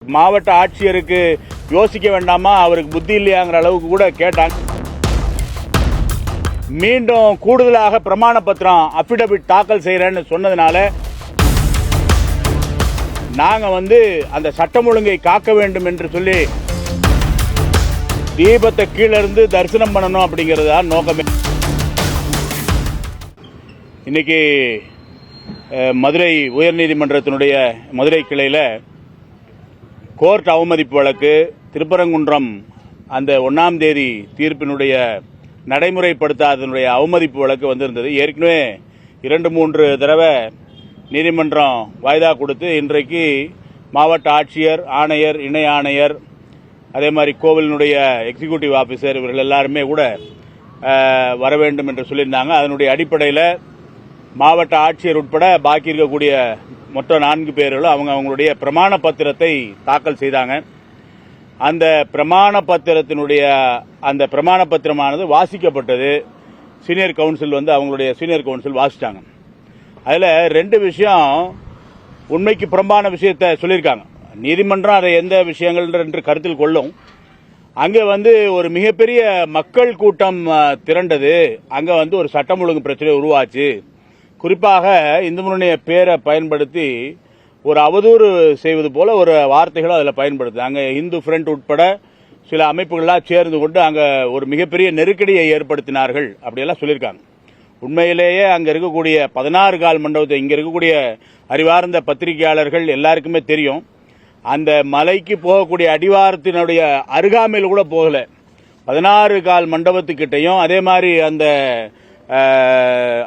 மாவட்ட ஆட்சியருக்கு யோசிக்க வேண்டாமா, அவருக்கு புத்தி இல்லையாங்கிற அளவுக்கு கூட கேட்டாங்க. மீண்டும் கூடுதலாக பிரமாண பத்திரம் அபிடவிட் தாக்கல் செய்யறேன்னு சொன்னதுனால நாங்க அந்த சட்டம் ஒழுங்கை காக்க வேண்டும் என்று சொல்லி தீபத்தை கீழே இருந்து தரிசனம் பண்ணணும் அப்படிங்கிறதா நோக்கமே. இன்னைக்கு மதுரை உயர்நீதிமன்றத்தினுடைய மதுரை கிளையில் கோர்ட் அவமதிப்பு வழக்கு, திருப்பரங்குன்றம் அந்த 1ஆம் தேதி தீர்ப்பினுடைய நடைமுறைப்படுத்தாதனுடைய அவமதிப்பு வழக்கு வந்திருந்தது. ஏற்கனவே 2-3 தடவை நீதிமன்றம் வாய்தா கொடுத்து இன்றைக்கு மாவட்ட ஆட்சியர், ஆணையர், இணை ஆணையர், அதே மாதிரி கோவிலினுடைய எக்ஸிக்யூட்டிவ் ஆஃபீஸர் இவர்கள் எல்லாருமே கூட வர வேண்டும் என்று சொல்லியிருந்தாங்க. அதனுடைய அடிப்படையில் மாவட்ட ஆட்சியர் உட்பட பாக்கி இருக்கக்கூடிய மொத்த 4 பேர்களும் அவங்களுடைய பிரமாண பத்திரத்தை தாக்கல் செய்தாங்க. அந்த பிரமாண பத்திரமானது வாசிக்கப்பட்டது. சீனியர் கவுன்சில் அவங்களுடைய சீனியர் கவுன்சில் வாசிச்சாங்க. அதில் 2 விஷயம் உண்மைக்கு புறம்பான விஷயத்தை சொல்லியிருக்காங்க. நீதிமன்றம் அதை எந்த விஷயங்கள் என்று கருத்தில் கொள்ளும். அங்கே ஒரு மிகப்பெரிய மக்கள் கூட்டம் திரண்டது. அங்கே ஒரு சட்டம் ஒழுங்கு பிரச்சனை உருவாச்சு. குறிப்பாக இந்து முன்னணிய பேரை பயன்படுத்தி ஒரு அவதூறு செய்வது போல ஒரு வார்த்தைகளும் அதில் பயன்படுத்து. அங்கே இந்து ஃப்ரண்ட் உட்பட சில அமைப்புகளாக சேர்ந்து கொண்டு அங்கே ஒரு மிகப்பெரிய நெருக்கடியை ஏற்படுத்தினார்கள் அப்படியெல்லாம் சொல்லியிருக்காங்க. உண்மையிலேயே அங்கே இருக்கக்கூடிய 16 கால் மண்டபத்தை இங்கே இருக்கக்கூடிய அறிவார்ந்த பத்திரிகையாளர்கள் எல்லாருக்குமே தெரியும். அந்த மலைக்கு போகக்கூடிய அடிவாரத்தினுடைய அருகாமையில் கூட போகல. 16 கால் மண்டபத்துக்கிட்டையும் அதே மாதிரி அந்த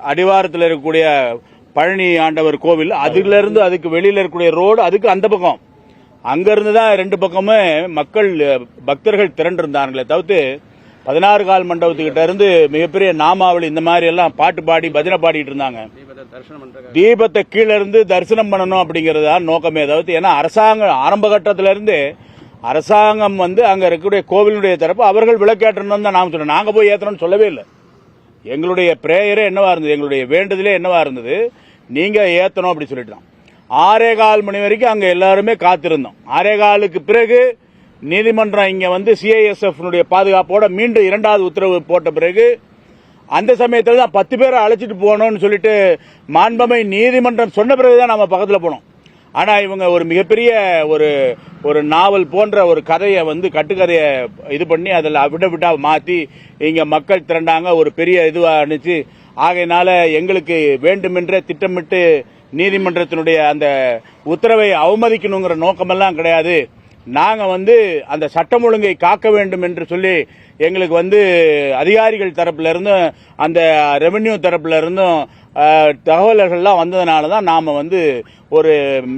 அடிவாரத்தில் இருக்கக்கூடிய பழனி ஆண்டவர் கோவில் அதிலிருந்து அதுக்கு வெளியில் இருக்கக்கூடிய ரோடு அதுக்கு அந்த பக்கம் அங்கிருந்து தான் 2 பக்கமே மக்கள் பக்தர்கள் திரண்டிருந்தார்களே தவிர்த்து 16 கால் மண்டபத்துக்கிட்ட இருந்து மிகப்பெரிய நாமாவளி இந்த மாதிரி எல்லாம் பாட்டு பாடி பஜனை பாடிட்டு இருந்தாங்க. தீபத்தை கீழே இருந்து தரிசனம் பண்ணணும் அப்படிங்கறதா நோக்கமே தவிர்த்து, ஏன்னா அரசாங்கம் ஆரம்ப கட்டத்திலிருந்து அரசாங்கம் அங்க இருக்கக்கூடிய கோவிலுடைய தரப்பு அவர்கள் விளக்கேற்றணும் தான் நாம சொன்னோம். நாங்க போய் ஏற்றணும்னு சொல்லவே இல்லை. எங்களுடைய பிரேயரே என்னவா இருந்தது, எங்களுடைய வேண்டுதலே என்னவா இருந்தது, நீங்க ஏத்தணும் அப்படி சொல்லிட்டு தான் 6:15 மணி வரைக்கும் அங்க எல்லாருமே காத்திருந்தோம். 6:15க்கு பிறகு நீதிமன்றம் இங்க சிஐஎஸ்எஃப் பாதுகாப்போட மீண்டும் 2வது உத்தரவு போட்ட பிறகு அந்த சமயத்தில் தான் 10 பேரை அழைச்சிட்டு போகணும்னு சொல்லிட்டு மாண்பமை நீதிமன்றம் சொன்ன பிறகுதான் நம்ம பக்கத்துல போனோம். ஆனா இவங்க ஒரு மிகப்பெரிய ஒரு நாவல் போன்ற ஒரு கதையை கட்டுக்கதையை இது பண்ணி அதில் விட மாத்தி இங்க மக்கள் திரண்டாங்க. ஒரு பெரிய இதுவா இருந்துச்சு. ஆகையினால எங்களுக்கு வேண்டுமென்றே திட்டமிட்டு நீதிமன்றத்தினுடைய அந்த உத்தரவை அவமதிக்கணுங்கிற நோக்கமெல்லாம் கிடையாது. நாங்க அந்த சட்டம் ஒழுங்கை காக்க வேண்டும் என்று சொல்லி எங்களுக்கு அதிகாரிகள் தரப்புல இருந்தும் அந்த ரெவென்யூ தரப்புல இருந்தும் தகவல்கள்லாம் வந்ததுனால தான் நாம ஒரு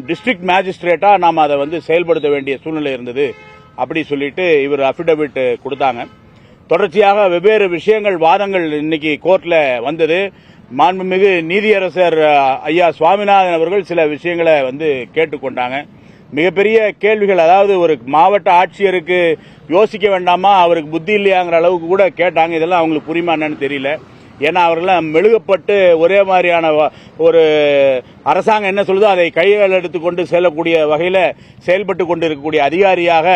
டிஸ்ட்ரிக்ட் மேஜிஸ்ட்ரேட்டா நாம அதை செயல்படுத்த வேண்டிய சூழ்நிலை இருந்தது அப்படி சொல்லிட்டு இவர் அபிடவிட் கொடுத்தாங்க. தொடர்ச்சியாக வெவ்வேறு விஷயங்கள் வாதங்கள் இன்னைக்கு கோர்ட்ல வந்தது. மாண்புமிகு நீதியரசர் ஐயா சுவாமிநாதன் அவர்கள் சில விஷயங்களை கேட்டுக்கொண்டாங்க. மிகப்பெரிய கேள்விகள், அதாவது ஒரு மாவட்ட ஆட்சியருக்கு யோசிக்க வேண்டாமா, அவருக்கு புத்தி இல்லையாங்கிற அளவுக்கு கூட கேட்டாங்க. இதெல்லாம் அவங்களுக்கு புரியுமா என்னன்னு தெரியல. ஏன்னா அவர்கள்லாம் மெழுகப்பட்டு ஒரே மாதிரியான ஒரு அரசாங்கம் என்ன சொல்லுதோ அதை கைகள் எடுத்துக்கொண்டு செல்லக்கூடிய வகையில் செயல்பட்டு கொண்டிருக்கக்கூடிய அதிகாரியாக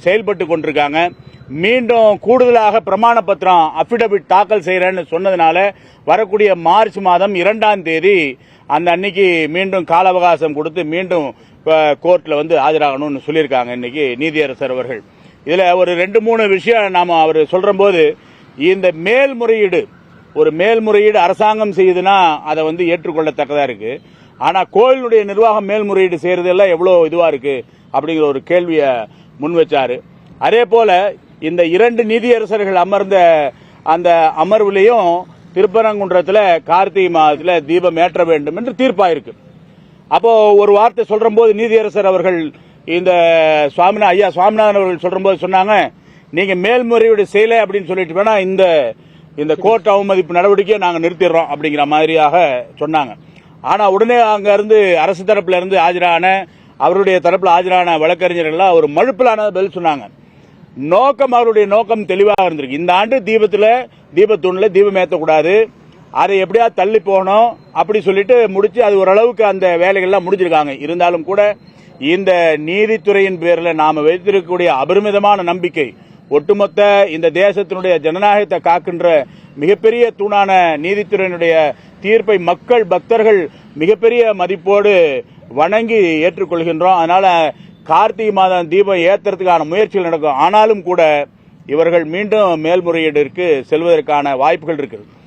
செயல்பட்டு கொண்டிருக்காங்க. மீண்டும் கூடுதலாக பிரமாண பத்திரம் அபிடவிட் தாக்கல் செய்யறேன்னு சொன்னதுனால வரக்கூடிய மார்ச் மாதம் 2ஆம் தேதி அந்த அன்னைக்கு மீண்டும் கால அவகாசம் கொடுத்து மீண்டும் கோர்ட்ல ஆஜராகணும்னு சொல்லியிருக்காங்க இன்னைக்கு நீதியரசர் அவர்கள். இதுல ஒரு 2-3 விஷயம் நாம அவர் சொல்ற போது, இந்த மேல்முறையீடு அரசாங்கம் செய்யுதுன்னா அதை ஏற்றுக்கொள்ளத்தக்கதா இருக்கு. ஆனா கோயிலுடைய நிர்வாகம் மேல்முறையீடு செய்யறதெல்லாம் எவ்வளவு இதுவா இருக்கு அப்படிங்கிற ஒரு கேள்வியை முன் வச்சாரு. அதே போல இந்த 2 நீதியரசர்கள் அமர்ந்த அந்த அமர்வுலையும் திருப்பரங்குன்றத்தில் கார்த்திகை மாதத்தில் தீபம் ஏற்ற வேண்டும் என்று தீர்ப்பாயிருக்கு. அப்போ ஒரு வார்த்தை சொல்ற போது நீதியரசர் அவர்கள் இந்த ஐயா சுவாமிநாதன் அவர்கள் சொல்ற போது சொன்னாங்க, நீங்க மேல்முறையீடு செய்யல அப்படின்னு சொல்லிட்டு வேணா இந்த கோர்ட் அவமதிப்பு நடவடிக்கையை நாங்க நிறுத்திடுறோம் அப்படிங்கிற மாதிரியாக சொன்னாங்க. ஆனா உடனே அங்க இருந்து அரசு தரப்புல இருந்து ஆஜரான அவருடைய தரப்புல ஆஜரான வழக்கறிஞர்கள் ஒரு மழுப்பலான பதில் சொன்னாங்க. அவருடைய நோக்கம் தெளிவாக இருந்திருக்கு. இந்த ஆண்டு தீபத்தூண்ல தீபம் ஏற்றக்கூடாது, அதை எப்படியாவது தள்ளி போகணும் அப்படி சொல்லிட்டு முடிச்சு அது ஓரளவுக்கு அந்த வேலைகள்லாம் முடிஞ்சிருக்காங்க. இருந்தாலும் கூட இந்த நீதித்துறையின் பேரில் நாம வைத்திருக்கக்கூடிய அபரிமிதமான நம்பிக்கை ஒட்டுமொத்த இந்த தேசத்தினுடைய ஜனநாயகத்தை காக்கின்ற மிகப்பெரிய தூணான நீதித்துறையினுடைய தீர்ப்பை மக்கள் பக்தர்கள் மிகப்பெரிய மதிப்போடு வணங்கி ஏற்றுக்கொள்கின்றோம். அதனால கார்த்திகை மாதம் தீபம் ஏத்துறதுக்கான முயற்சிகள் நடக்கும். ஆனாலும் கூட இவர்கள் மீண்டும் மேல்முறையீட்டிற்கு செல்வதற்கான வாய்ப்புகள் இருக்குது.